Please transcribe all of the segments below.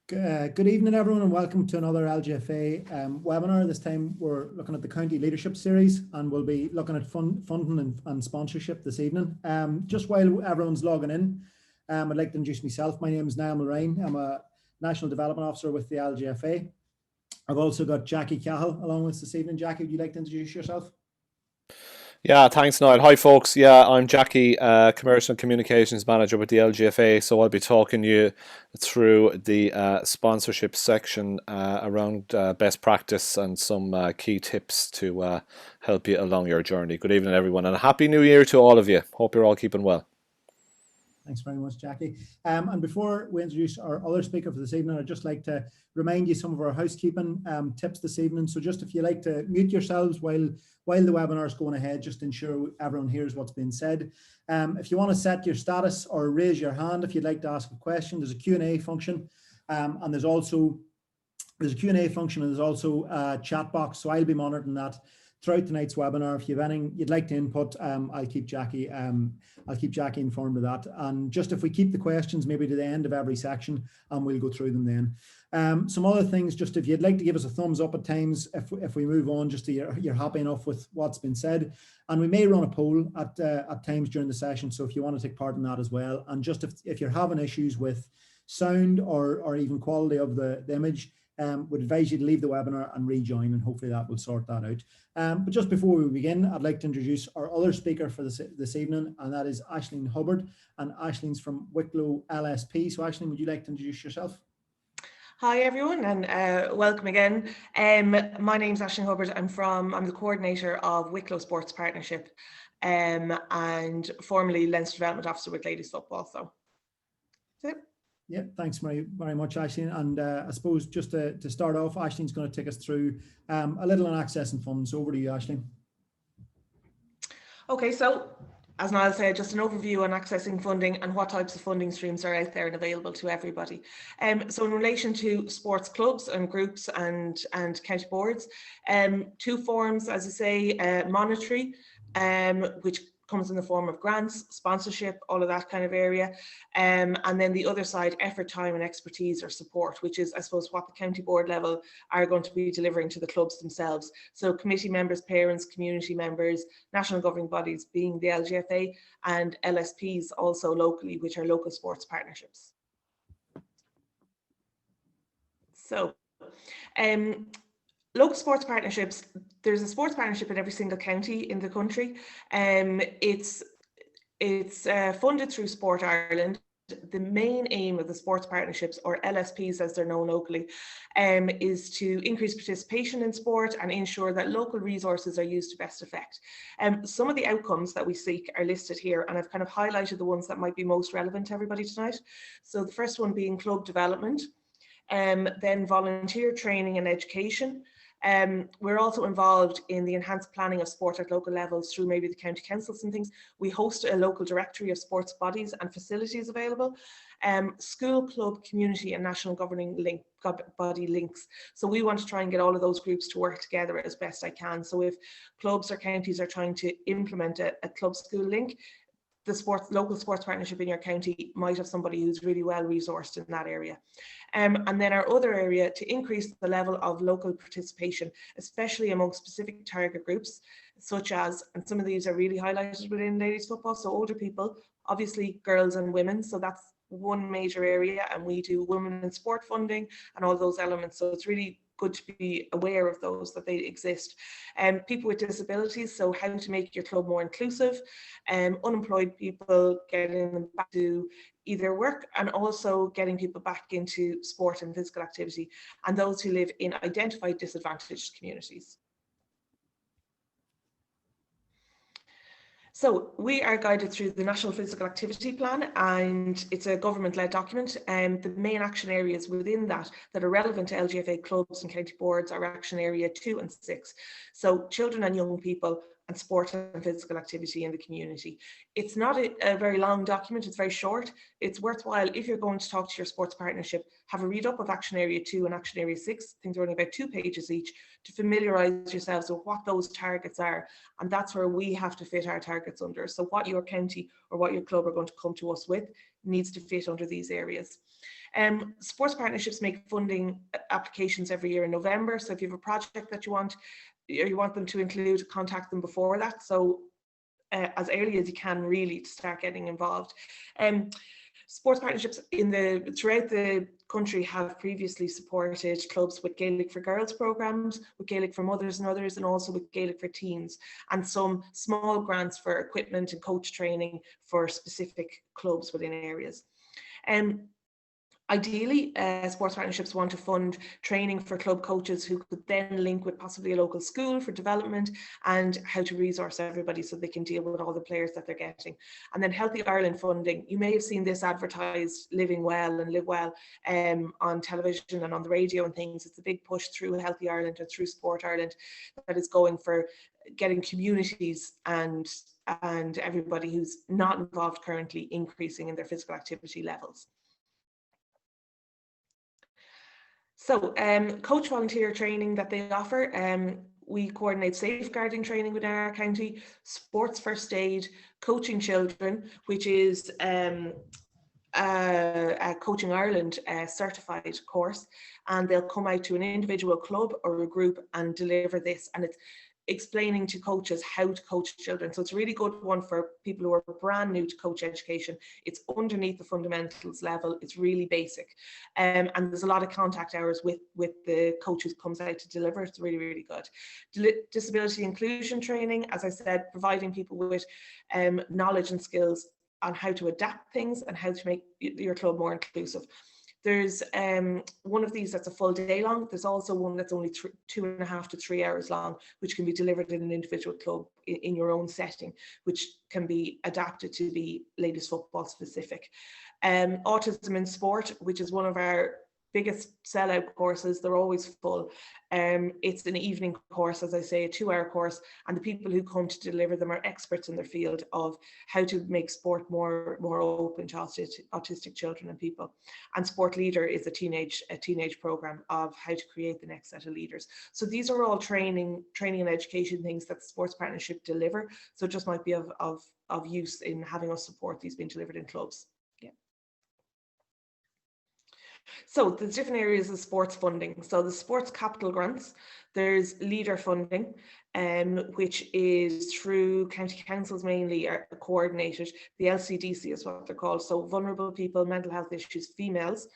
Good evening, everyone, and welcome to another LGFA webinar. This time we're looking at the County Leadership Series, and we'll be looking at funding and sponsorship this evening. Just while everyone's logging in, I'd like to introduce myself. My name is Niall Mulrine. I'm a National Development Officer with the LGFA. I've also got Jackie Cahill along with us this evening. Jackie, would you like to introduce yourself? Yeah, thanks, Niall. Hi, folks. Yeah, I'm Jackie, Commercial and Communications Manager with the LGFA. So I'll be talking you through the sponsorship section around best practice and some key tips to help you along your journey. Good evening, everyone, and a happy new year to all of you. Hope you're all keeping well. Thanks very much, Jackie. And before we introduce our other speaker for this evening, I'd just like to remind you some of our housekeeping tips this evening. So just if you like to mute yourselves while the webinar is going ahead, just ensure everyone hears what's being said. If you want to set your status or raise your hand if you'd like to ask a question, there's a Q&A function, and there's a Q&A function, and there's also a chat box. So I'll be monitoring that throughout tonight's webinar. If you have anything you'd like to input, I'll keep Jackie informed of that. And just if we keep the questions maybe to the end of every section, and we'll go through them then. Some other things, just if you'd like to give us a thumbs up at times, if we move on, just to you're happy enough with what's been said. And we may run a poll at times during the session, so if you want to take part in that as well. And just if you're having issues with sound or even quality of the image, would advise you to leave the webinar and rejoin, and hopefully that will sort that out. But just before we begin, I'd like to introduce our other speaker for this evening, and that is Aisling Hubbard. And Aisling's from Wicklow LSP. So Aisling, would you like to introduce yourself? Hi everyone, and welcome again. My name's Aisling Hubbard. I'm the coordinator of Wicklow Sports Partnership, and formerly Leinster Development Officer with Ladies Football. So that's it. Yeah, thanks very much, Aisling. And I suppose just to start off, Aisling's going to take us through a little on accessing funds. Over to you, Aisling. Okay, so as Niall said, just an overview on accessing funding and what types of funding streams are out there and available to everybody. So in relation to sports clubs and groups and county boards, two forms, as you say, monetary, which comes in the form of grants, sponsorship, all of that kind of area. And then the other side, effort, time and expertise or support, which is, I suppose, what the county board level are going to be delivering to the clubs themselves. So committee members, parents, community members, national governing bodies being the LGFA, and LSPs also locally, which are local sports partnerships. So, local sports partnerships, there's a sports partnership in every single county in the country. It's funded through Sport Ireland. The main aim of the sports partnerships, or LSPs as they're known locally, is to increase participation in sport and ensure that local resources are used to best effect. Some of the outcomes that we seek are listed here, and I've kind of highlighted the ones that might be most relevant to everybody tonight. So the first one being club development, then volunteer training and education. We're also involved in the enhanced planning of sport at local levels through maybe the county councils and things. We host a local directory of sports bodies and facilities available. School, club, community and national governing body links. So we want to try and get all of those groups to work together as best I can. So if clubs or counties are trying to implement a club school link, the local sports partnership in your county might have somebody who's really well resourced in that area. And then our other area, to increase the level of local participation, especially among specific target groups, such as, and some of these are really highlighted within ladies football, so older people, obviously girls and women, so that's one major area, and we do women in sport funding and all those elements, so it's really good to be aware of those, that they exist. People with disabilities, so how to make your club more inclusive, unemployed people, getting them back to either work and also getting people back into sport and physical activity, and those who live in identified disadvantaged communities. So we are guided through the National Physical Activity Plan, and it's a government-led document, and the main action areas within that are relevant to LGFA clubs and county boards are action area 2 and 6. So children and young people and sport and physical activity in the community. It's not a very long document, it's very short. It's worthwhile, if you're going to talk to your sports partnership, have a read up of action area 2 and action area 6. I think they're only about 2 pages each, to familiarise yourselves with what those targets are. And that's where we have to fit our targets under. So what your county or what your club are going to come to us with needs to fit under these areas. Sports partnerships make funding applications every year in November. So if you have a project that you want them to include, contact them before that. So as early as you can, really, to start getting involved. Sports partnerships throughout the country have previously supported clubs with Gaelic for Girls programs, with Gaelic for Mothers and Others, and also with Gaelic for Teens, and some small grants for equipment and coach training for specific clubs within areas. Ideally, sports partnerships want to fund training for club coaches who could then link with possibly a local school for development and how to resource everybody so they can deal with all the players that they're getting. And then Healthy Ireland funding. You may have seen this advertised, Living Well and Live Well, on television and on the radio and things. It's a big push through Healthy Ireland and through Sport Ireland that is going for getting communities and everybody who's not involved currently increasing in their physical activity levels. So coach volunteer training that they offer, we coordinate safeguarding training within our county, sports first aid, coaching children, which is a Coaching Ireland certified course, and they'll come out to an individual club or a group and deliver this, and it's explaining to coaches how to coach children. So it's a really good one for people who are brand new to coach education. It's underneath the fundamentals level. It's really basic. And there's a lot of contact hours with the coach who comes out to deliver. It's really, really good. Disability inclusion training, as I said, providing people with knowledge and skills on how to adapt things and how to make your club more inclusive. There's one of these that's a full day long. There's also one that's only 2.5 to 3 hours long, which can be delivered in an individual club in your own setting, which can be adapted to be ladies football specific. Autism in Sport, which is one of our biggest sellout courses. They're always full. It's an evening course, as I say, a 2-hour course, and the people who come to deliver them are experts in their field of how to make sport more open to autistic children and people. And Sport Leader is a teenage program of how to create the next set of leaders. So these are all training and education things that the Sports Partnership deliver. So it just might be of use in having us support these being delivered in clubs. So there's different areas of sports funding. So the sports capital grants, there's leader funding, which is through county councils mainly are coordinated. The LCDC is what they're called. So vulnerable people, mental health issues, females,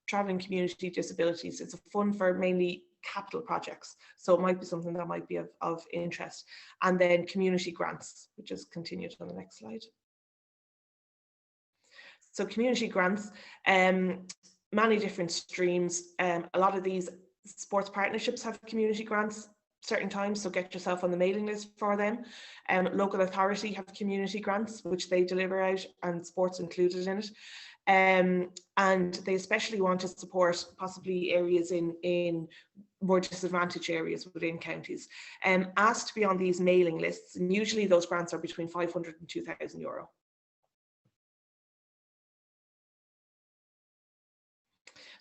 travelling community, disabilities. It's a fund for mainly capital projects. So it might be something that might be of interest. And then community grants, which is continued on the next slide. So community grants, many different streams. A lot of these sports partnerships have community grants certain times, so get yourself on the mailing list for them. Local authority have community grants, which they deliver out, and sports included in it. And they especially want to support possibly areas in more disadvantaged areas within counties. Asked to be on these mailing lists, and usually those grants are between 500 and 2,000 euro.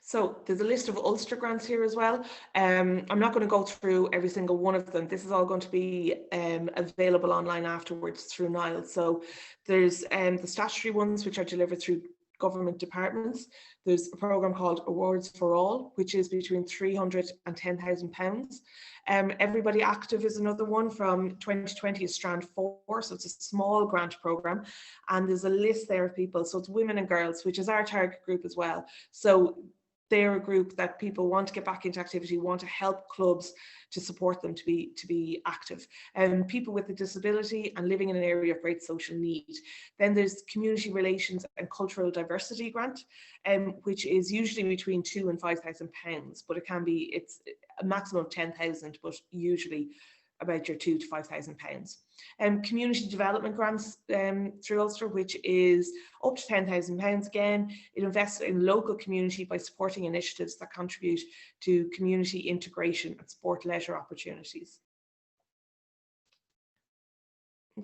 So there's a list of Ulster Grants here as well. I'm not going to go through every single one of them. This is all going to be available online afterwards through Nile. So there's the statutory ones, which are delivered through government departments. There's a programme called Awards for All, which is between £300 and £10,000. Everybody Active is another one from 2020 is Strand 4, so it's a small grant programme, and there's a list there of people. So it's women and girls, which is our target group as well. So they're a group that people want to get back into activity, want to help clubs to support them to be active. People with a disability and living in an area of great social need. Then there's Community Relations and Cultural Diversity Grant, which is usually between £2,000 and £5,000, but it's a maximum of 10,000, but usually about your £2,000 to £5,000. Community development grants through Ulster, which is up to £10,000 again. It invests in local community by supporting initiatives that contribute to community integration and sport leisure opportunities.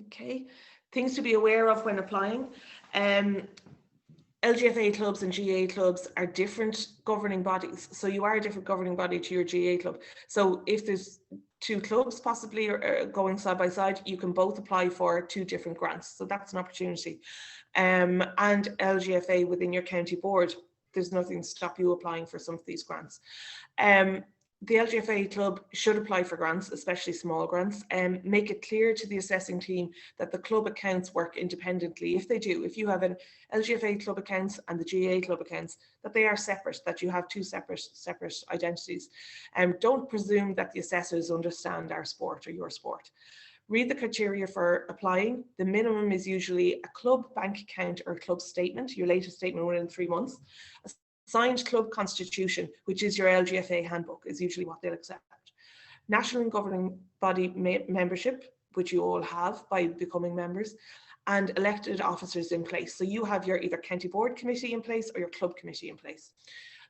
Okay, things to be aware of when applying. LGFA clubs and GA clubs are different governing bodies. So you are a different governing body to your GA club. So if there's two clubs possibly or going side by side, you can both apply for 2 different grants. So that's an opportunity. And LGFA within your county board, there's nothing to stop you applying for some of these grants. The LGFA club should apply for grants, especially small grants, and make it clear to the assessing team that the club accounts work independently. If they do, if you have an LGFA club accounts and the GA club accounts, that they are separate, that you have 2 separate identities. Don't presume that the assessors understand our sport or your sport. Read the criteria for applying. The minimum is usually a club bank account or club statement, your latest statement within 3 months. A signed club constitution, which is your LGFA handbook, is usually what they'll accept. National and governing body membership, which you all have by becoming members, and elected officers in place. So you have your either county board committee in place or your club committee in place.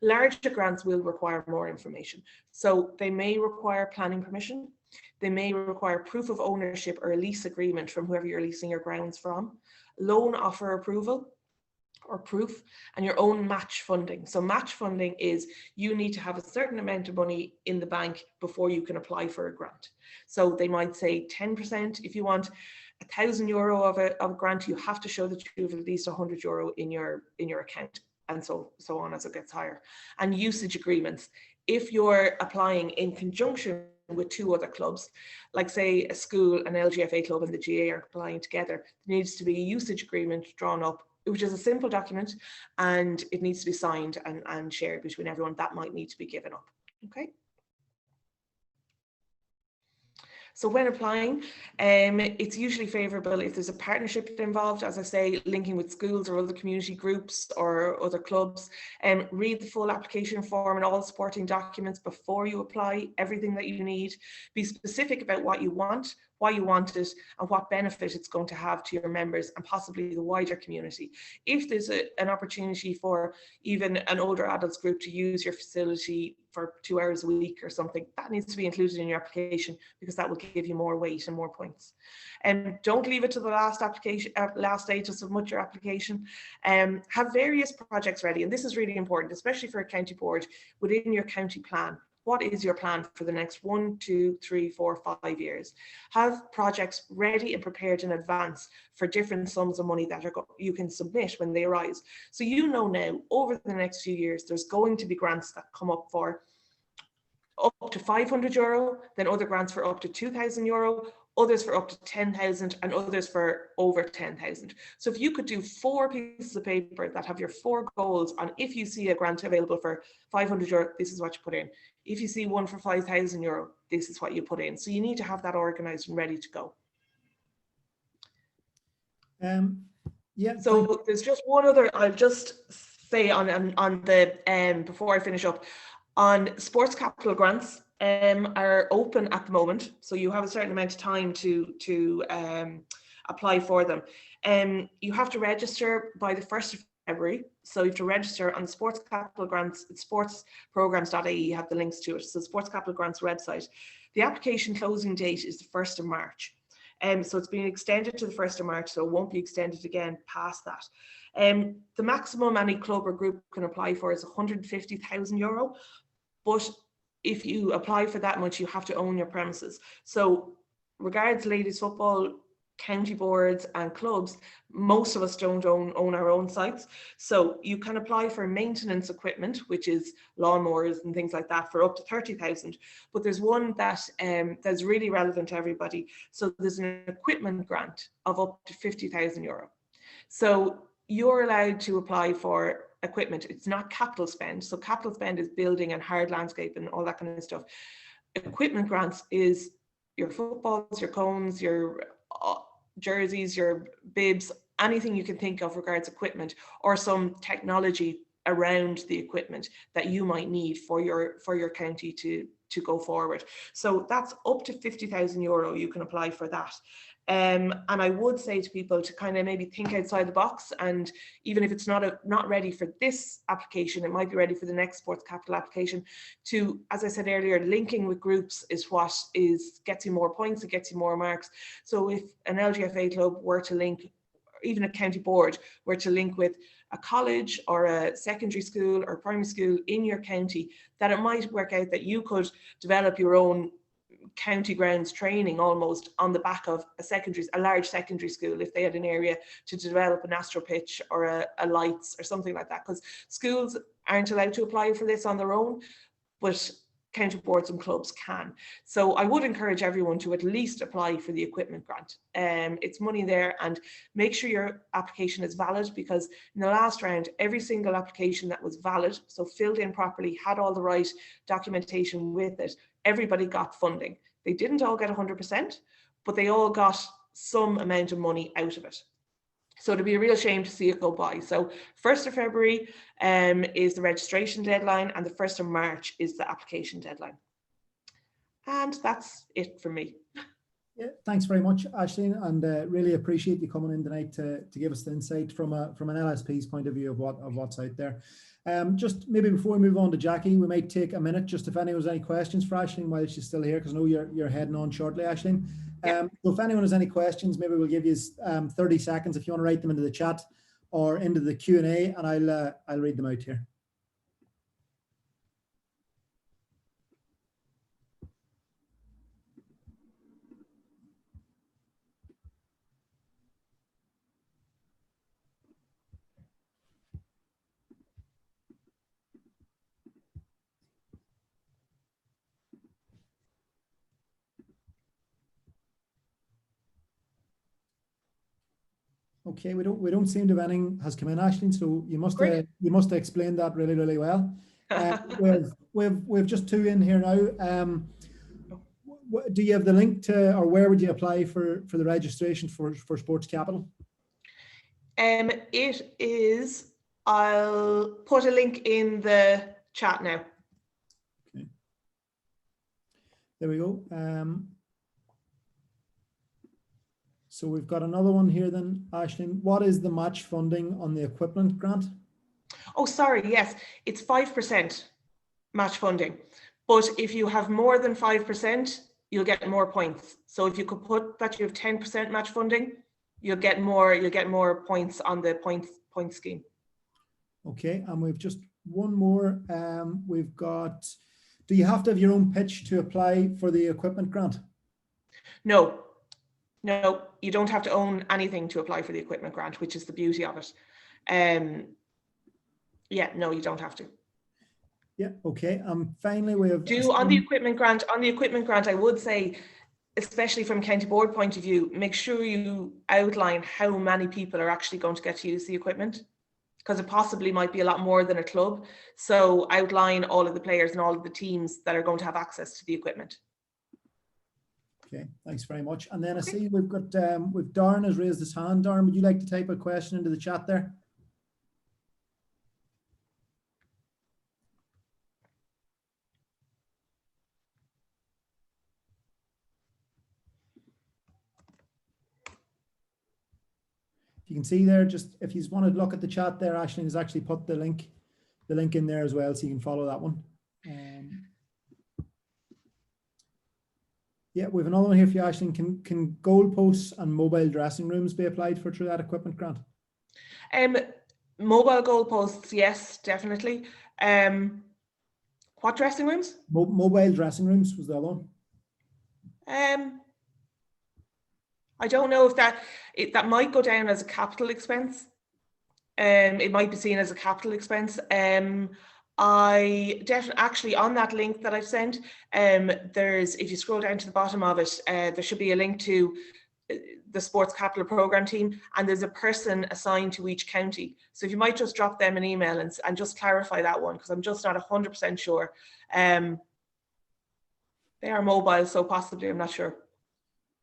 Larger grants will require more information. So they may require planning permission. They may require proof of ownership or a lease agreement from whoever you're leasing your grounds from, loan offer approval or proof, and your own match funding. So match funding is you need to have a certain amount of money in the bank before you can apply for a grant. So they might say 10%. If you want €1,000 of a grant, you have to show that you have at least €100 in your account, and so on as it gets higher. And usage agreements. If you're applying in conjunction with 2 other clubs, like say a school, an LGFA club and the GA are applying together, there needs to be a usage agreement drawn up, which is a simple document, and it needs to be signed and shared between everyone. That might need to be given up. Okay. So when applying, it's usually favourable if there's a partnership involved, as I say, linking with schools or other community groups or other clubs. Read the full application form and all supporting documents before you apply, everything that you need. Be specific about what you want, why you want it, and what benefit it's going to have to your members and possibly the wider community. If there's an opportunity for even an older adults group to use your facility for 2 hours a week or something, that needs to be included in your application, because that will give you more weight and more points. And don't leave it to the last day to submit your application. Have various projects ready, and this is really important, especially for a county board, within your county plan. What is your plan for the next 1, 2, 3, 4, 5 years? Have projects ready and prepared in advance for different sums of money that you can submit when they arise. So you know now, over the next few years, there's going to be grants that come up for up to €500, then other grants for up to €2,000, others for up to 10,000, and others for over 10,000. So if you could do 4 pieces of paper that have your 4 goals on, if you see a grant available for €500, this is what you put in. If you see one for €5,000, this is what you put in. So you need to have that organized and ready to go. Yeah. So there's just one other, I'll just say on the, before I finish up, on sports capital grants are open at the moment. So you have a certain amount of time to apply for them. You have to register by the 1st of February. So you have to register on the Sports Capital Grants, sportsprograms.ie, you have the links to it. So Sports Capital Grants website. The application closing date is the 1st of March. So it's been extended to the 1st of March, so it won't be extended again past that. The maximum any club or group can apply for is €150,000. But if you apply for that much, you have to own your premises. So regards ladies football, county boards and clubs, most of us don't own our own sites. So you can apply for maintenance equipment, which is lawnmowers and things like that, for up to 30,000. But there's one that's really relevant to everybody. So there's an equipment grant of up to €50,000. So you're allowed to apply for equipment. It's not capital spend. So capital spend is building and hard landscape and all that kind of stuff. Equipment grants is your footballs, your cones, your jerseys, your bibs, anything you can think of regards equipment, or some technology around the equipment that you might need for your county to go forward. So that's up to €50,000 you can apply for that. And I would say to people to kind of maybe think outside the box, and even if it's not ready for this application, it might be ready for the next sports capital application. To, as I said earlier, linking with groups is what gets you more points, it gets you more marks. So if an LGFA club were to link, even a county board were to link with a college or a secondary school or primary school in your county, that it might work out that you could develop your own county grounds training almost on the back of a large secondary school, if they had an area to develop an astro pitch or a lights or something like that, because schools aren't allowed to apply for this on their own, but county boards and clubs can. So I would encourage everyone to at least apply for the equipment grant. It's money there, and make sure your application is valid, because in the last round, every single application that was valid, so filled in properly, had all the right documentation with it, everybody got funding. They didn't all get 100%, but they all got some amount of money out of it. So it'd be a real shame to see it go by. So 1st of February is the registration deadline, and the 1st of March is the application deadline. And that's it for me. Yeah, thanks very much, Aisling, and really appreciate you coming in tonight to give us the insight from an LSP's point of view of what's out there. Just maybe before we move on to Jackie, we might take a minute just if anyone has any questions for Aisling while she's still here, because I know you're heading on shortly, Aisling. So if anyone has any questions, maybe we'll give you 30 seconds if you want to write them into the chat or into the Q&A, and I'll read them out here. Okay, we don't seem to have anything has come in, Aisling, so you must have explained that really well. We've just 2 in here now. Do you have the link to, or where would you apply for the registration for Sports Capital? It is, I'll put a link in the chat now. Okay. There we go. So we've got another one here then, Aisling. What is the match funding on the equipment grant? Oh, sorry, yes, it's 5% match funding. But if you have more than 5%, you'll get more points. So if you could put that you have 10% match funding, you'll get more points on the point scheme. Okay, and we've just one more. We've got, do you have to have your own pitch to apply for the equipment grant? No, you don't have to own anything to apply for the equipment grant, which is the beauty of it. Yeah, no, you don't have to. Yeah, okay. Finally, we have on the equipment grant. On the equipment grant, I would say, especially from county board point of view, make sure you outline how many people are actually going to get to use the equipment, because it possibly might be a lot more than a club. So outline all of the players and all of the teams that are going to have access to the equipment. Okay, thanks very much. And then I see we've got Darren has raised his hand. Darren, would you like to type a question into the chat there? You can see there, just if you want to look at the chat there, Aisling has actually put the link in there as well, so you can follow that one. Yeah, we have another one here for you, Aisling. Can goalposts and mobile dressing rooms be applied for through that equipment grant? Mobile goalposts, yes, definitely. What dressing rooms? Mobile dressing rooms was the other one. I don't know if that might go down as a capital expense. It might be seen as a capital expense. I definitely, actually, on that link that I've sent, there's, if you scroll down to the bottom of it, there should be a link to the Sports Capital Programme team, and there's a person assigned to each county. So if you might just drop them an email and just clarify that one, because I'm just not 100% sure. They are mobile, so possibly, I'm not sure.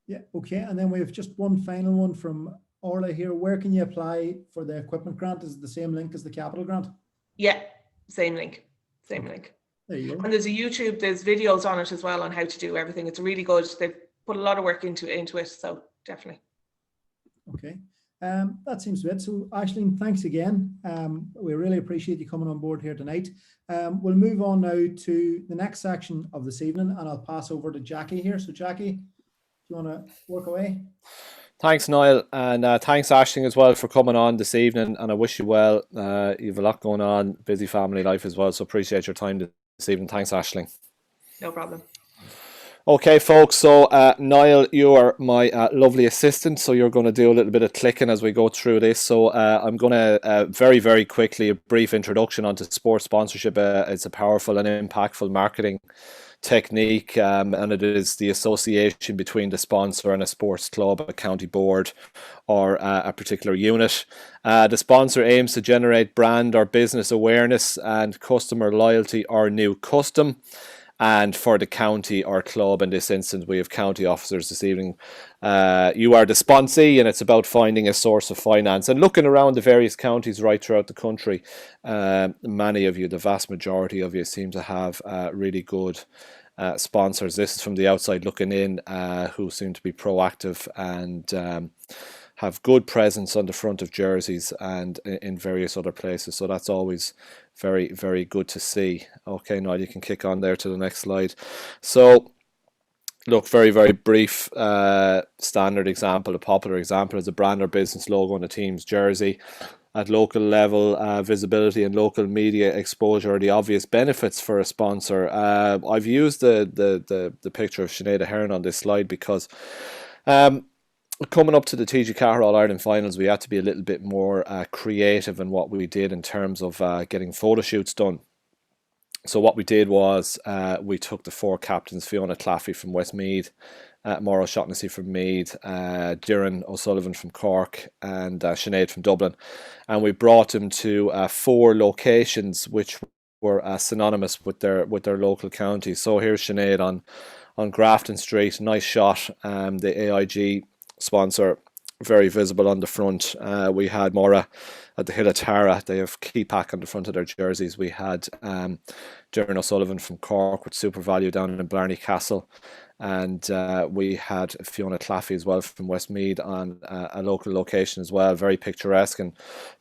Yeah, okay. And then we have just one final one from Orla here. Where can you apply for the equipment grant? Is it the same link as the capital grant? Yeah, same link. Same link. There you go. And there's a YouTube, there's videos on it as well on how to do everything. It's really good. They've put a lot of work into it, so definitely. Okay. That seems to be it. So Aisling, thanks again. We really appreciate you coming on board here tonight. We'll move on now to the next section of this evening, and I'll pass over to Jackie here. So Jackie, do you want to work away? Thanks, Niall, and thanks, Aisling, as well, for coming on this evening, and I wish you well. You have a lot going on, busy family life as well, so appreciate your time this evening. Thanks, Aisling. No problem. Okay, folks, so Niall, you are my lovely assistant, so you're going to do a little bit of clicking as we go through this. So I'm going to very, very quickly, a brief introduction onto sports sponsorship. It's a powerful and impactful marketing technique, and it is the association between the sponsor and a sports club, a county board, or a particular unit. The sponsor aims to generate brand or business awareness and customer loyalty or new custom. And for the county or club, in this instance, we have county officers this evening. You are the sponsee, and it's about finding a source of finance. And looking around the various counties right throughout the country, many of you, the vast majority of you, seem to have really good sponsors. This is from the outside looking in, who seem to be proactive and have good presence on the front of jerseys and in various other places. So that's always very, very good to see. Okay, now you can kick on there to the next slide. So look, very, very brief standard example, a popular example is a brand or business logo on a team's jersey. At local level, visibility and local media exposure are the obvious benefits for a sponsor. I've used the picture of Sinead Heron on this slide because coming up to the TG4 All-Ireland finals, we had to be a little bit more creative in what we did in terms of getting photo shoots done. So what we did was we took the four captains, Fiona Claffey from Westmeath, Maura O'Shaughnessy from Meath, Doireann O'Sullivan from Cork, and Sinead from Dublin, and we brought them to four locations which were synonymous with their local counties. So here's Sinead on Grafton Street, nice shot. The AIG sponsor, very visible on the front. We had Maura at the Hill of Tara. They have Key Pack on the front of their jerseys. We had Doireann O'Sullivan from Cork with Super Value down in Blarney Castle. And we had Fiona Claffey as well from Westmeath on a local location as well. Very picturesque and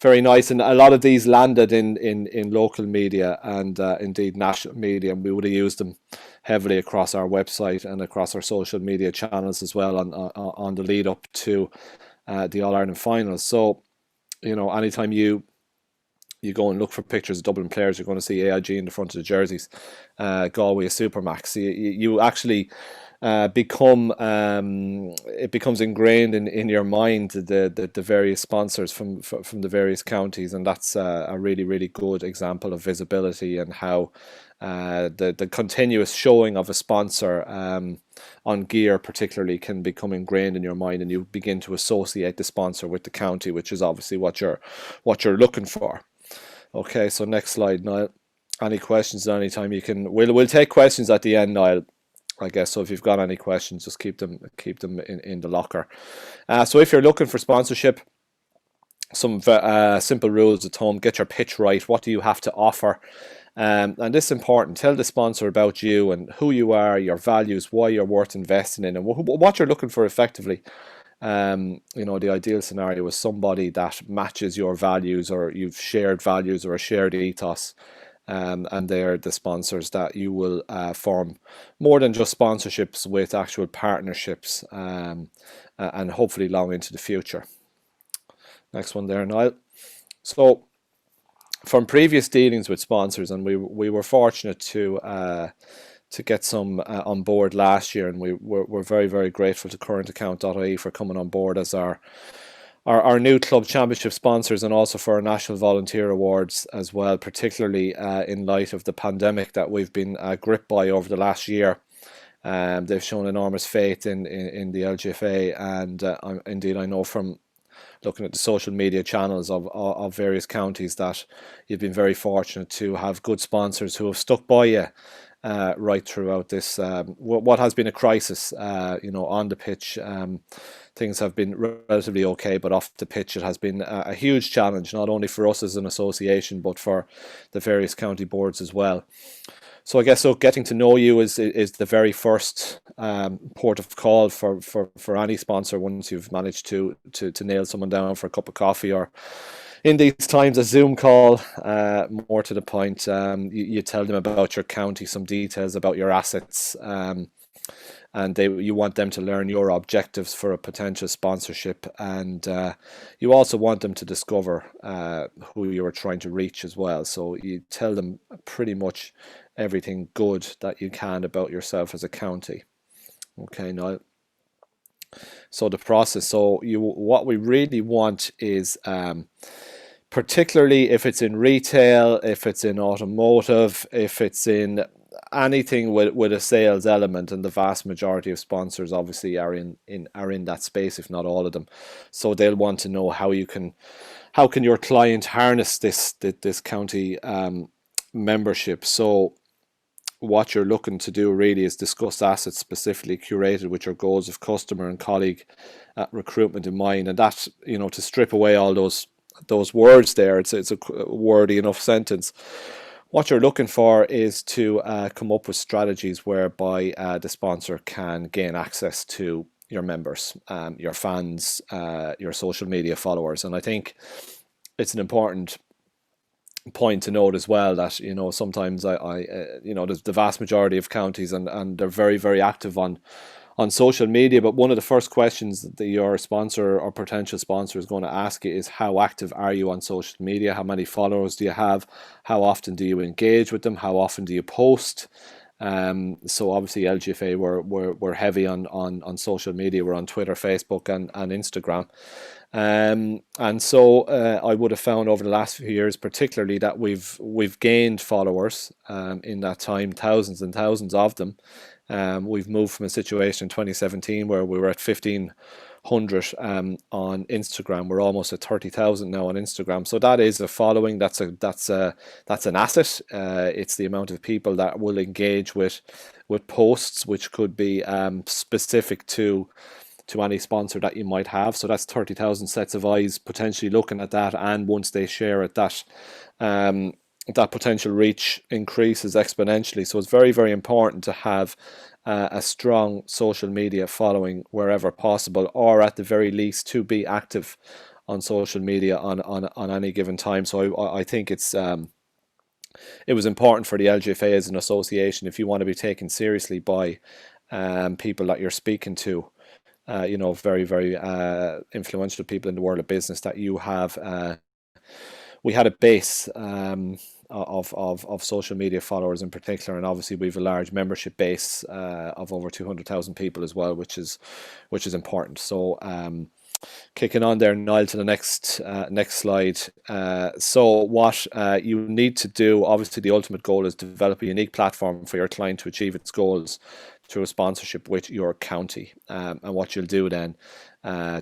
very nice. And a lot of these landed in local media and indeed national media. And we would have used them heavily across our website and across our social media channels as well on the lead up to the All-Ireland finals. So, you know, anytime you go and look for pictures of Dublin players, you're going to see AIG in the front of the jerseys. Galway is Supermax. You actually become it becomes ingrained in your mind the various sponsors from the various counties, and that's a really, really good example of visibility and how the continuous showing of a sponsor on gear particularly can become ingrained in your mind, and you begin to associate the sponsor with the county, which is obviously what you're looking for. Okay, so next slide, Niall. Any questions at any time? You can. We'll take questions at the end, Niall, I guess. So if you've got any questions, just keep them in the locker. So if you're looking for sponsorship, some simple rules at home: get your pitch right. What do you have to offer? And this is important. Tell the sponsor about you and who you are, your values, why you're worth investing in, and what you're looking for effectively. You know, the ideal scenario is somebody that matches your values, or you've shared values or a shared ethos, and they're the sponsors that you will form more than just sponsorships with, actual partnerships, and hopefully long into the future. Next one there, Niall. So from previous dealings with sponsors, and we were fortunate to get some on board last year, and we're very, very grateful to currentaccount.ie for coming on board as our new club championship sponsors, and also for our National Volunteer Awards as well, particularly in light of the pandemic that we've been gripped by over the last year. They've shown enormous faith in the LGFA, and indeed I know from looking at the social media channels of various counties that you've been very fortunate to have good sponsors who have stuck by you right throughout this what has been a crisis. You know, on the pitch things have been relatively okay, but off the pitch it has been a huge challenge, not only for us as an association but for the various county boards as well. So I guess getting to know you is the very first port of call for any sponsor once you've managed to nail someone down for a cup of coffee, or in these times a Zoom call. More to the point, you tell them about your county, some details about your assets, and you want them to learn your objectives for a potential sponsorship, and you also want them to discover who you are trying to reach as well. So you tell them pretty much everything good that you can about yourself as a county. Okay, Niall. So the process. So what we really want is, particularly if it's in retail, if it's in automotive, if it's in anything with a sales element, and the vast majority of sponsors obviously are in that space, if not all of them. So they'll want to know how can your client harness this county membership. So what you're looking to do really is discuss assets specifically curated with your goals of customer and colleague recruitment in mind, and that, to strip away all those words there, it's a wordy enough sentence. What you're looking for is to come up with strategies whereby the sponsor can gain access to your members, your fans, your social media followers. And I think it's an important point to note as well that sometimes there's the vast majority of counties, and they're very, very active on social media, but one of the first questions that your sponsor or potential sponsor is going to ask you is, how active are you on social media? How many followers do you have? How often do you engage with them? How often do you post? So obviously LGFA we're heavy on social media. We're on Twitter, Facebook, and Instagram. And so I would have found over the last few years, particularly, that we've gained followers in that time, thousands and thousands of them. We've moved from a situation in 2017 where we were at 1,500 on Instagram. We're almost at 30,000 now on Instagram. So that is a following. That's an asset. It's the amount of people that will engage with posts, which could be specific to any sponsor that you might have. So that's 30,000 sets of eyes potentially looking at that, and once they share it, that potential reach increases exponentially. So it's very, very important to have a strong social media following wherever possible, or at the very least to be active on social media on any given time. So I think it was important for the LGFA as an association, if you want to be taken seriously by people that you're speaking to, very, very influential people in the world of business, that you have we had a base of social media followers in particular, and obviously we've a large membership base of over 200,000 people as well, which is important. So kicking on there, Niall, to the next slide. So what you need to do, obviously the ultimate goal is to develop a unique platform for your client to achieve its goals through a sponsorship with your county. And what you'll do then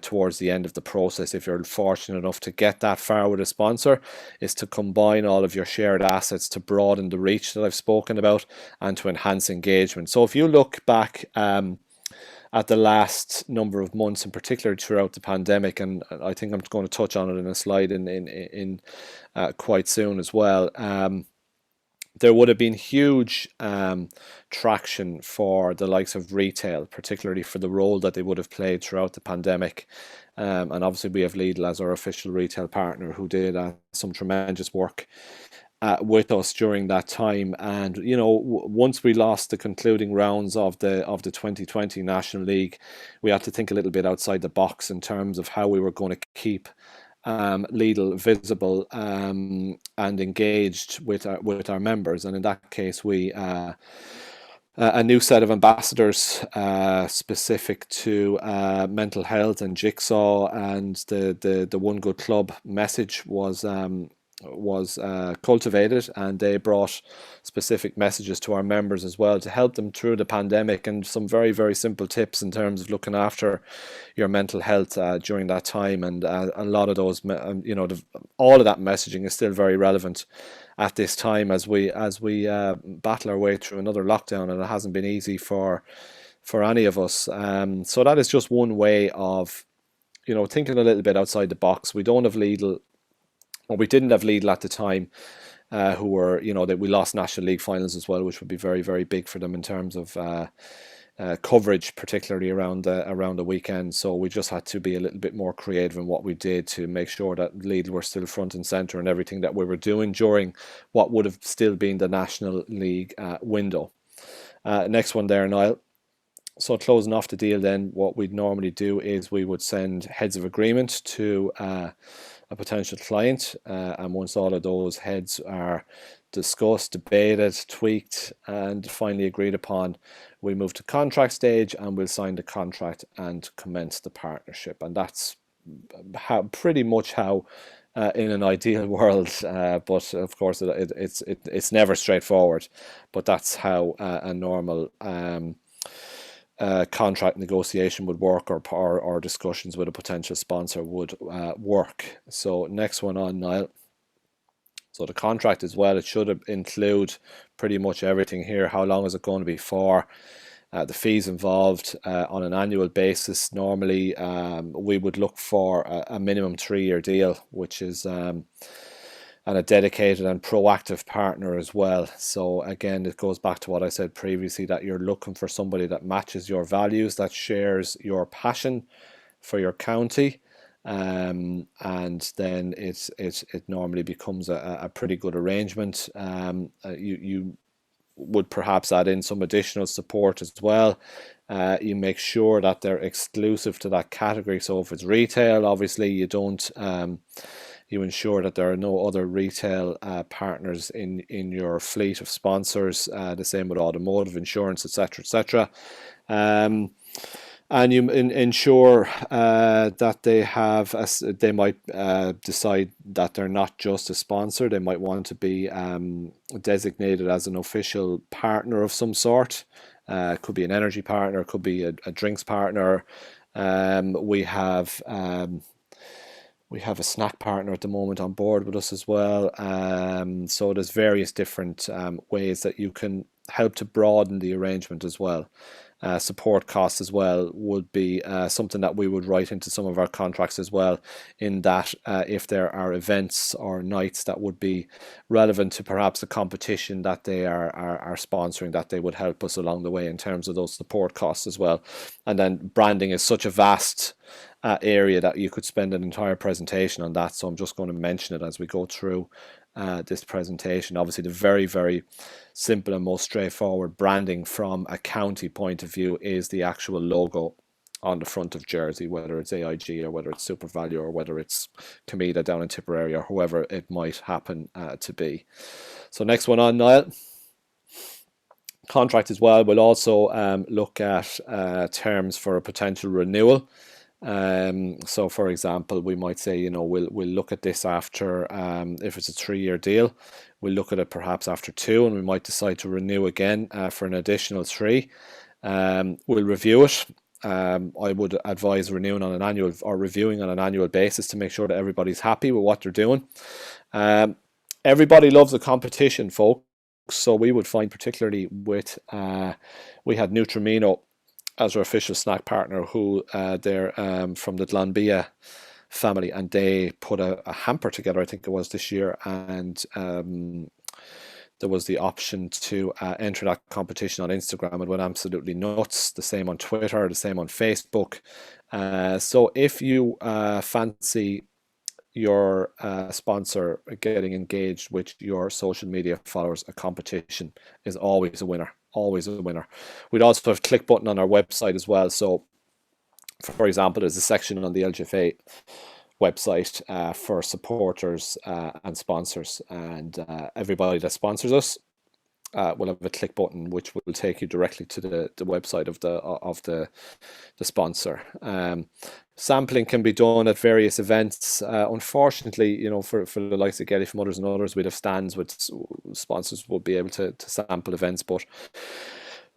towards the end of the process, if you're fortunate enough to get that far with a sponsor, is to combine all of your shared assets to broaden the reach that I've spoken about and to enhance engagement. So if you look back at the last number of months, in particular throughout the pandemic, and I think I'm going to touch on it in a slide in quite soon as well, there would have been huge traction for the likes of retail, particularly for the role that they would have played throughout the pandemic. And obviously we have Lidl as our official retail partner, who did some tremendous work with us during that time. And once we lost the concluding rounds of the 2020 National League, we had to think a little bit outside the box in terms of how we were going to keep Lidl visible and engaged with our members. And in that case, we a new set of ambassadors specific to mental health and Jigsaw and the One Good Club message was cultivated, and they brought specific messages to our members as well to help them through the pandemic, and some very, very simple tips in terms of looking after your mental health during that time. And a lot of those, all of that messaging is still very relevant at this time as we battle our way through another lockdown, and it hasn't been easy for any of us. So that is just one way of thinking a little bit outside the box. We don't have Lidl, or we didn't have Lidl at the time, who were, that we lost National League finals as well, which would be very, very big for them in terms of coverage, particularly around the weekend. So we just had to be a little bit more creative in what we did to make sure that Lidl were still front and centre in everything that we were doing during what would have still been the National League window. Next one there, Niall. So closing off the deal then, what we'd normally do is we would send heads of agreement to a potential client, and once all of those heads are discussed, debated, tweaked, and finally agreed upon, we move to contract stage and we'll sign the contract and commence the partnership. And that's pretty much how in an ideal world, but of course it's never straightforward, but that's how a normal contract negotiation would work, or discussions with a potential sponsor would work. So next one on, Niall. So the contract as well, it should include pretty much everything here. How long is it going to be for? The fees involved on an annual basis. Normally, we would look for a minimum 3-year deal, which is and a dedicated and proactive partner as well. So again, it goes back to what I said previously, that you're looking for somebody that matches your values, that shares your passion for your county, and then it normally becomes a pretty good arrangement. You would perhaps add in some additional support as well. You make sure that they're exclusive to that category. So if it's retail, obviously you don't. You ensure that there are no other retail partners in your fleet of sponsors. The same with automotive, insurance, etc., etc. And you ensure that they have, they might decide that they're not just a sponsor. They might want to be designated as an official partner of some sort. Could be an energy partner, could be a drinks partner. We have a snack partner at the moment on board with us as well. So there's various different ways that you can help to broaden the arrangement as well. Support costs as well would be something that we would write into some of our contracts as well, in that if there are events or nights that would be relevant to perhaps a competition that they are sponsoring, that they would help us along the way in terms of those support costs as well. And then branding is such a vast area that you could spend an entire presentation on that, so I'm just going to mention it as we go through this presentation. Obviously, the very, very simple and most straightforward branding from a county point of view is the actual logo on the front of jersey, whether it's AIG or whether it's SuperValu or whether it's Comida down in Tipperary or whoever it might happen to be. So next one on, Niall. Contract as well. We'll also look at terms for a potential renewal. So for example, we might say, we'll look at this after, if it's a 3-year deal, we'll look at it perhaps after 2, and we might decide to renew again for an additional 3. We'll review it. I would advise renewing on an annual, or reviewing on an annual basis, to make sure that everybody's happy with what they're doing. Everybody loves a competition, folks. So we would find, particularly with, we had Nutrimino as our official snack partner, who they're from the Glanbia family, and they put a hamper together, I think it was this year, and there was the option to enter that competition on Instagram. It went absolutely nuts. The same on Twitter, the same on Facebook. So if you fancy your sponsor getting engaged with your social media followers, a competition is always a winner. Always a winner. We'd also have a click button on our website as well. So, for example, there's a section on the LGFA website for supporters and sponsors, and everybody that sponsors us will have a click button which will take you directly to the website of the sponsor. Sampling can be done at various events. Unfortunately, for the likes of Getty from Others and Others, we'd have stands with sponsors would be able to sample events, but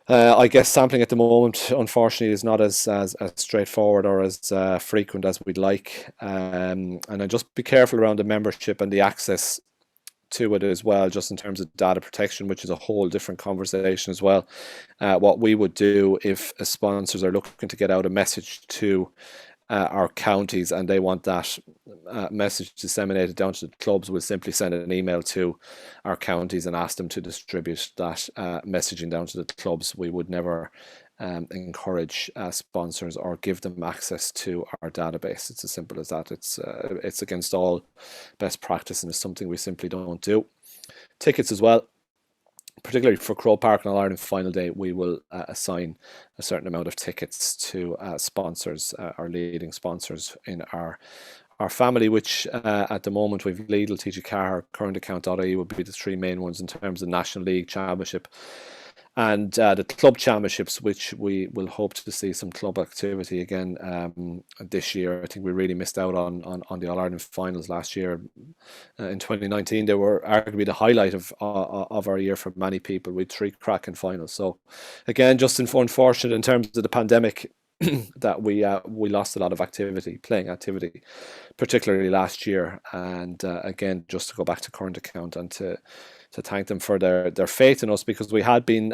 I guess sampling at the moment, unfortunately, is not as straightforward or as frequent as we'd like. And then just be careful around the membership and the access to it as well, just in terms of data protection, which is a whole different conversation as well. What we would do if sponsors are looking to get out a message to our counties and they want that message disseminated down to the clubs, we'll simply send an email to our counties and ask them to distribute that messaging down to the clubs. We would never encourage sponsors or give them access to our database. It's as simple as that. It's against all best practice, and it's something we simply don't do. Tickets as well. Particularly for Croke Park and All Ireland final day, we will assign a certain amount of tickets to sponsors, our leading sponsors in our our family, which at the moment we've Lidl, TG Car, current account.ie would be the three main ones in terms of National League Championship. And the club championships, which we will hope to see some club activity again this year. I think we really missed out on the All-Ireland finals last year. In 2019, they were arguably the highlight of our year for many people, with 3 cracking finals. So again, just unfortunate in terms of the pandemic that we lost a lot of playing activity, particularly last year. And again, just to go back to current account and to thank them for their faith in us, because we had been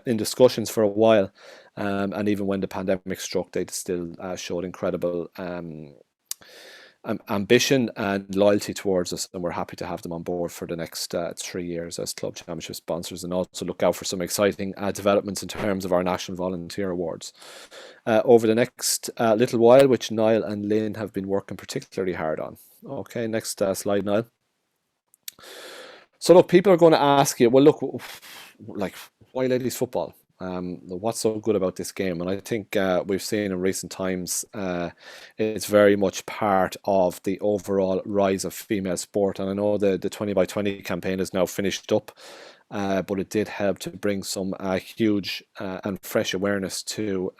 in discussions for a while, and even when the pandemic struck, they still showed incredible ambition and loyalty towards us, and we're happy to have them on board for the next 3 years as club championship sponsors, and also look out for some exciting developments in terms of our National Volunteer Awards over the next little while, which Niall and Lynn have been working particularly hard on. Okay, next slide, Niall. So look, people are going to ask you, well, look, like, why ladies football? What's so good about this game? And I think we've seen in recent times it's very much part of the overall rise of female sport. And I know the 20 by 20 campaign is now finished up, but it did help to bring some huge and fresh awareness to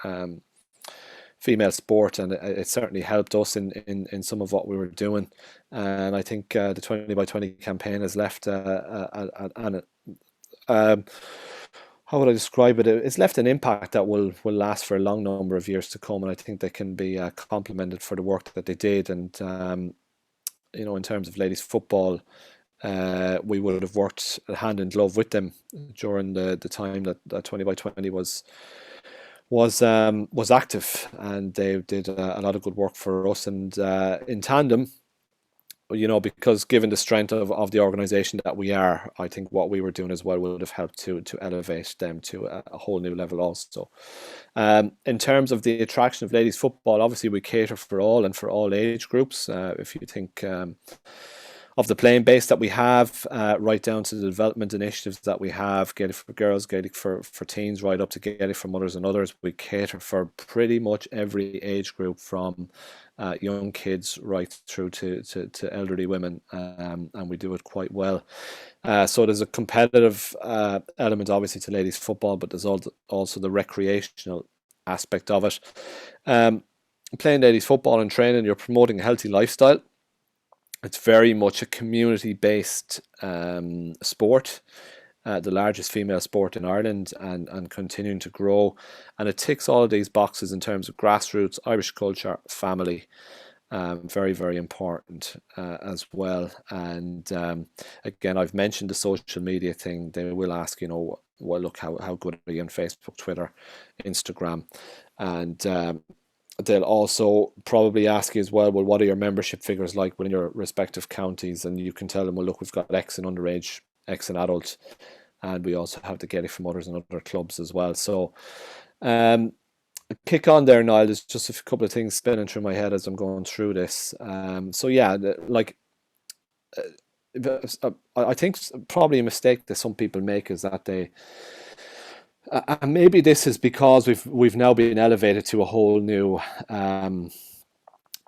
female sport, and it certainly helped us in some of what we were doing. And I think the 20 by 20 campaign has left how would I describe it? It's left an impact that will last for a long number of years to come, and I think they can be complimented for the work that they did. And you know, in terms of ladies football, we would have worked hand in glove with them during the time that 20 by 20 was active, and they did a lot of good work for us. And in tandem, you know, because given the strength of the organisation that we are, I think what we were doing as well would have helped to elevate them to a whole new level also. In terms of the attraction of ladies football, obviously we cater for all and for all age groups. If you think of the playing base that we have, right down to the development initiatives that we have, Gaelic for girls, Gaelic for teens, right up to Gaelic for mothers and others. We cater for pretty much every age group, from young kids right through to elderly women, and we do it quite well. So there's a competitive element obviously to ladies football, but there's also the recreational aspect of it. Playing ladies football and training, you're promoting a healthy lifestyle. It's very much a community-based sport, the largest female sport in Ireland, and continuing to grow. And it ticks all of these boxes in terms of grassroots, Irish culture, family. Very, very important as well. And again, I've mentioned the social media thing. They will ask, you know, well, look, how good are you on Facebook, Twitter, Instagram? And they'll also probably ask you as well, what are your membership figures like within your respective counties? And you can tell them, well, look, we've got X in underage, X in adult, and we also have the Gaelic for mothers and other clubs as well. So kick on there, Niall. There's just a couple of things spinning through my head as I'm going through this. So yeah, like I think probably a mistake that some people make is that they and maybe this is because we've now been elevated to a whole new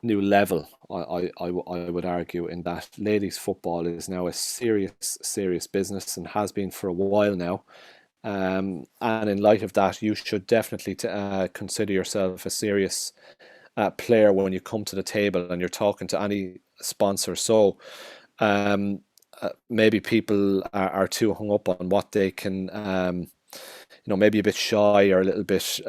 level. I would argue, in that ladies football is now a serious business, and has been for a while now. And in light of that, you should definitely consider yourself a serious player when you come to the table and you're talking to any sponsor. So maybe people are too hung up on what they can, you know, maybe a bit shy or a little bit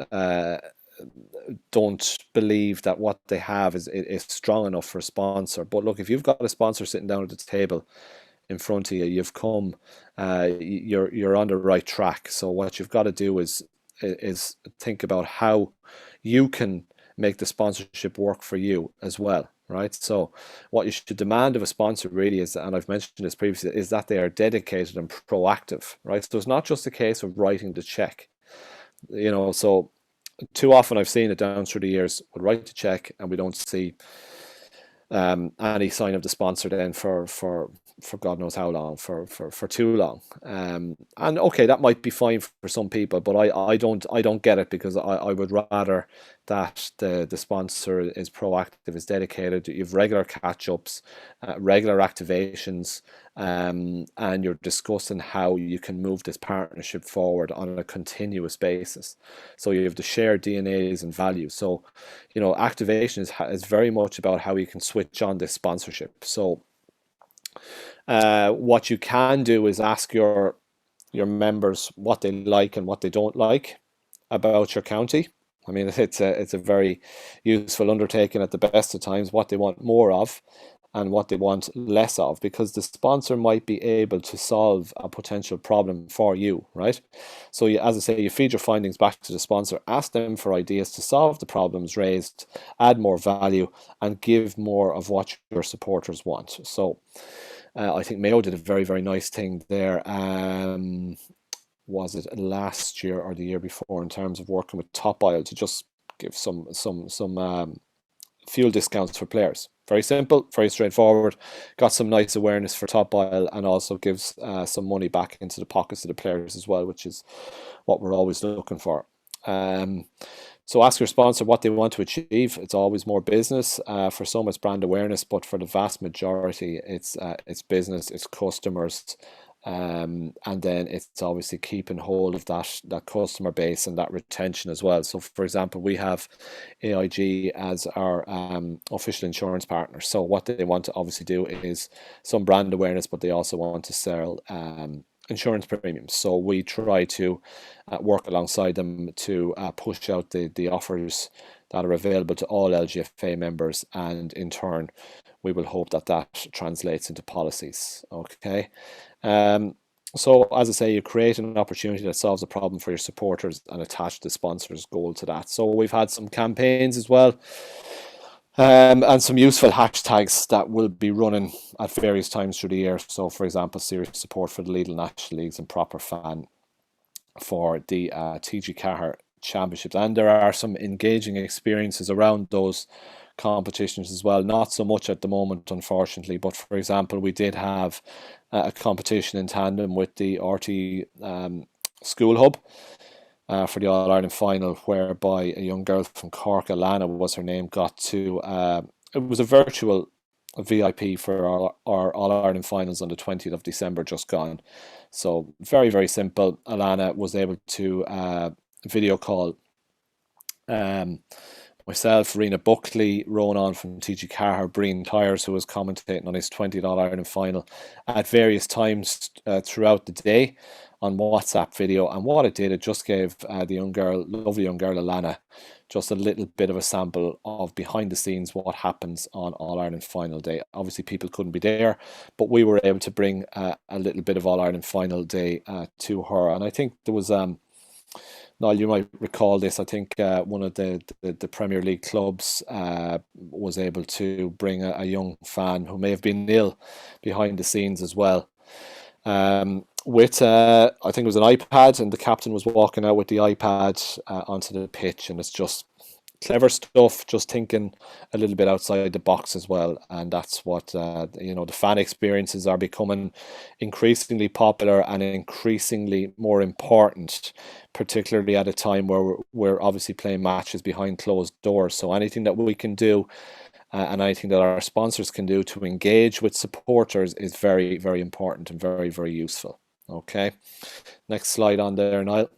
don't believe that what they have is strong enough for a sponsor. But look, if you've got a sponsor sitting down at the table in front of you, you've come, you're on the right track. So what you've got to do is think about how you can make the sponsorship work for you as well, right? So what you should demand of a sponsor really is, and I've mentioned this previously, is that they are dedicated and proactive, right? So it's not just a case of writing the check, you know. So too often I've seen it down through the years, we'll write the check and we don't see any sign of the sponsor then for for God knows how long, for too long. And okay, that might be fine for some people, but I don't get it, because I would rather that the sponsor is proactive, is dedicated. You've regular catch-ups, regular activations, and you're discussing how you can move this partnership forward on a continuous basis. So you have the shared DNAs and values. So, you know, activation is very much about how you can switch on this sponsorship. So what you can do is ask your members what they like and what they don't like about your county. I mean, it's a very useful undertaking at the best of times, what they want more of and what they want less of, because the sponsor might be able to solve a potential problem for you, right? So you, as I say, you feed your findings back to the sponsor, ask them for ideas to solve the problems raised, add more value, and give more of what your supporters want. So I think Mayo did a very, very nice thing there. Was it last year or the year before, in terms of working with Top Isle to just give some fuel discounts for players. Very simple, very straightforward. Got some nice awareness for Top Isle, and also gives some money back into the pockets of the players as well, which is what we're always looking for. So ask your sponsor what they want to achieve. It's always more business. For some, it's brand awareness, but for the vast majority, it's business, it's customers, and then it's obviously keeping hold of that customer base and that retention as well. So, for example, we have AIG as our official insurance partner. So what they want to obviously do is some brand awareness, but they also want to sell insurance premiums. So we try to work alongside them to push out the offers that are available to all LGFA members, and in turn we will hope that translates into policies. Okay. So as I say, you create an opportunity that solves a problem for your supporters and attach the sponsor's goal to that. So we've had some campaigns as well, and some useful hashtags that will be running at various times through the year. So, for example, serious support for the Lidl National Leagues and proper fan for the TG Cahir Championships. And there are some engaging experiences around those competitions as well. Not so much at the moment, unfortunately, but for example, we did have a competition in tandem with the RT School Hub for the All-Ireland final, whereby a young girl from Cork, Alana was her name, got to it was a virtual VIP for our All-Ireland finals on the 20th of December just gone. So very, very simple. Alana was able to video call myself, Rena Buckley, Ronan from TG Cahir, Breen Tyres, who was commentating on his 20th All-Ireland final, at various times throughout the day on WhatsApp video. And what it did, it just gave the young girl, lovely young girl Alana, just a little bit of a sample of behind the scenes what happens on All-Ireland final day. Obviously people couldn't be there, but we were able to bring a little bit of All-Ireland final day to her. And I think there was Niall, you might recall this. I think one of the Premier League clubs was able to bring a young fan who may have been ill behind the scenes as well. With I think it was an iPad, and the captain was walking out with the iPad onto the pitch, and it's just clever stuff, just thinking a little bit outside the box as well. And that's what the fan experiences are becoming increasingly popular and increasingly more important, particularly at a time where we're obviously playing matches behind closed doors. So anything that we can do and anything that our sponsors can do to engage with supporters is very, very important and very, very useful. Okay, next slide on there, Niall.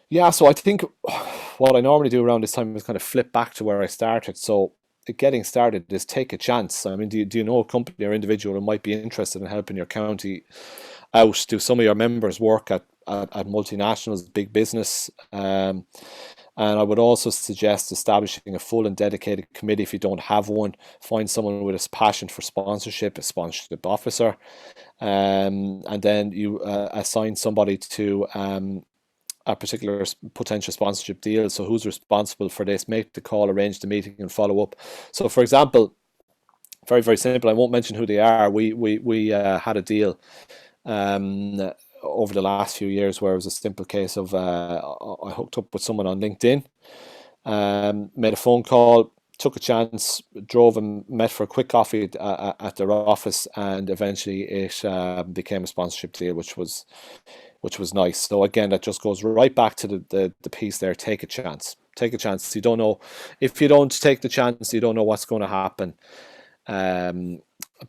Yeah, so I think what I normally do around this time is kind of flip back to where I started. So getting started is take a chance. I mean, do you know a company or individual who might be interested in helping your county out? Do some of your members work at multinationals, big business? And I would also suggest establishing a full and dedicated committee if you don't have one. Find someone with a passion for sponsorship, a sponsorship officer, and then you assign somebody to a particular potential sponsorship deal. So who's responsible for this? Make the call, arrange the meeting, and follow up. So, for example, very, very simple. I won't mention who they are. We had a deal over the last few years where it was a simple case of I hooked up with someone on LinkedIn, made a phone call, took a chance, drove and met for a quick coffee at their office, and eventually it became a sponsorship deal, which was nice. So again, that just goes right back to the piece there. Take a chance. Take a chance. You don't know, if you don't take the chance, you don't know what's going to happen.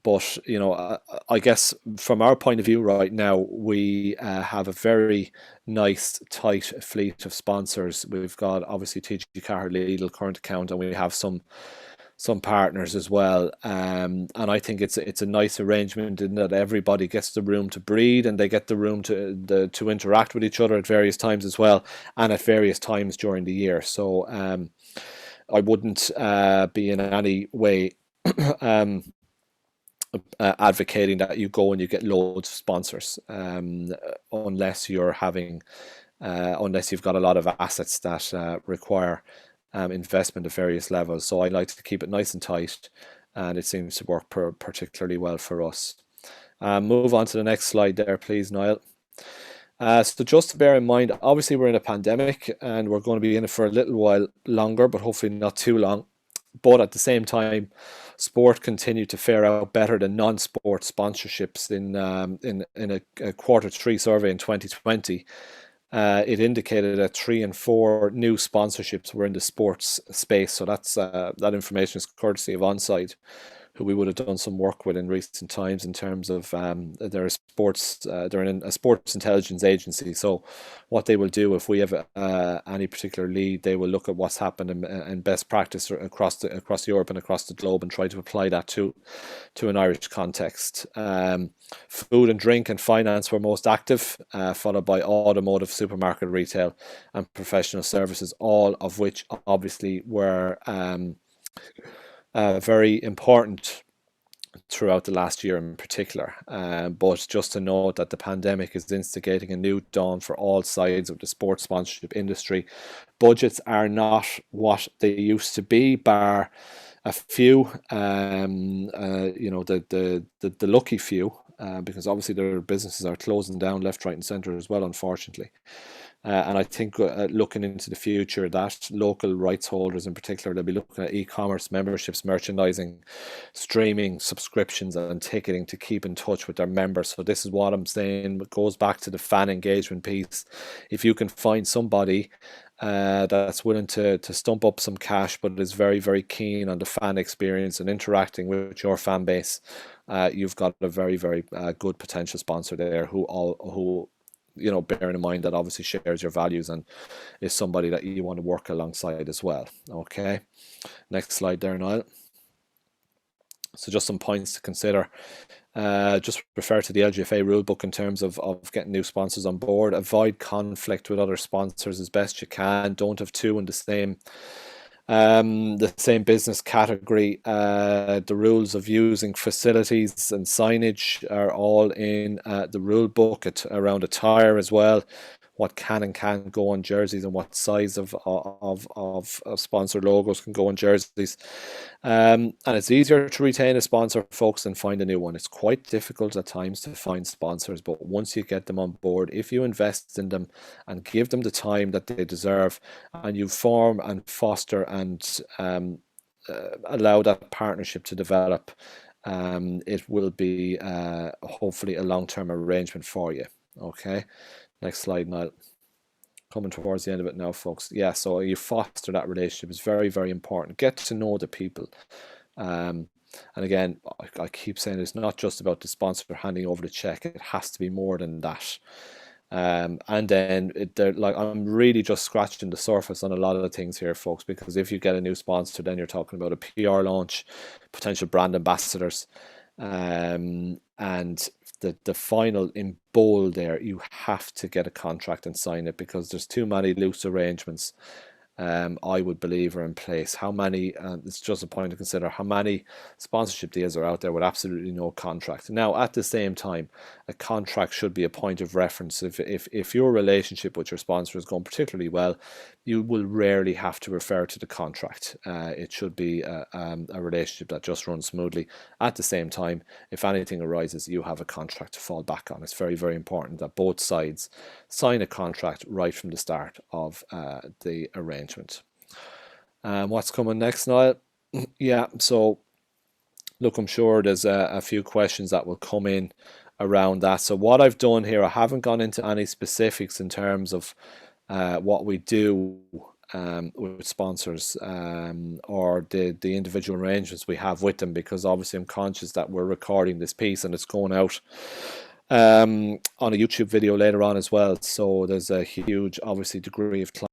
But you know, I guess from our point of view right now, we have a very nice, tight fleet of sponsors. We've got obviously TG Carr, Lidl, current account, and we have some partners as well. And I think it's a nice arrangement in that everybody gets the room to breathe, and they get the room to interact with each other at various times as well, and at various times during the year. So I wouldn't be in any way advocating that you go and you get loads of sponsors, unless you're having unless you've got a lot of assets that require investment at various levels. So I like to keep it nice and tight, and it seems to work particularly well for us. Move on to the next slide there, please, Niall. So just to bear in mind, obviously we're in a pandemic and we're going to be in it for a little while longer, but hopefully not too long. But at the same time, sport continued to fare out better than non-sport sponsorships. In a Q3 survey in 2020, it indicated that 3 and 4 new sponsorships were in the sports space. So that's that information is courtesy of Onside, who we would have done some work with in recent times in terms of their sports. They're in a sports intelligence agency. So what they will do if we have any particular lead, they will look at what's happened in best practice across Europe and across the globe and try to apply that to an Irish context. Food and drink and finance were most active, followed by automotive, supermarket, retail, and professional services, all of which obviously were very important throughout the last year in particular. But just to note that the pandemic is instigating a new dawn for all sides of the sports sponsorship industry. Budgets are not what they used to be, bar a few, you know, the lucky few, because obviously their businesses are closing down left, right and centre as well, unfortunately. And I think looking into the future, that local rights holders in particular, they'll be looking at e-commerce, memberships, merchandising, streaming, subscriptions and ticketing to keep in touch with their members. So this is what I'm saying, it goes back to the fan engagement piece. If you can find somebody that's willing to stump up some cash but is very, very keen on the fan experience and interacting with your fan base, you've got a very, very good potential sponsor there who you know, bearing in mind that obviously shares your values and is somebody that you want to work alongside as well. Okay, next slide there, Niall. So just some points to consider. Just refer to the LGFA rulebook in terms of getting new sponsors on board. Avoid conflict with other sponsors as best you can. Don't have two in the same business category. The rules of using facilities and signage are all in the rule book. Around attire as well, what can and can't go on jerseys and what size of sponsor logos can go on jerseys. And it's easier to retain a sponsor, folks, than find a new one. It's quite difficult at times to find sponsors, but once you get them on board, if you invest in them and give them the time that they deserve, and you form and foster and allow that partnership to develop, it will be hopefully a long-term arrangement for you. Okay, next slide, Niall. Coming towards the end of it now, folks. Yeah, so you foster that relationship. It's very, very important. Get to know the people. And again, I keep saying it's not just about the sponsor handing over the check. It has to be more than that. And then like, I'm really just scratching the surface on a lot of the things here, folks, because if you get a new sponsor, then you're talking about a PR launch, potential brand ambassadors, and the final in bold there, you have to get a contract and sign it, because there's too many loose arrangements, I would believe, are in place. How many, it's just a point to consider, how many sponsorship deals are out there with absolutely no contract. Now, at the same time, a contract should be a point of reference. If your relationship with your sponsor is going particularly well, you will rarely have to refer to the contract. It should be a relationship that just runs smoothly. At the same time, if anything arises, you have a contract to fall back on. It's very, very important that both sides sign a contract right from the start of the arrangement. What's coming next, Niall? Yeah, so look, I'm sure there's a few questions that will come in around that. So what I've done here, I haven't gone into any specifics in terms of what we do with sponsors or the individual arrangements we have with them, because obviously I'm conscious that we're recording this piece and it's going out on a YouTube video later on as well. So there's a huge, obviously, degree of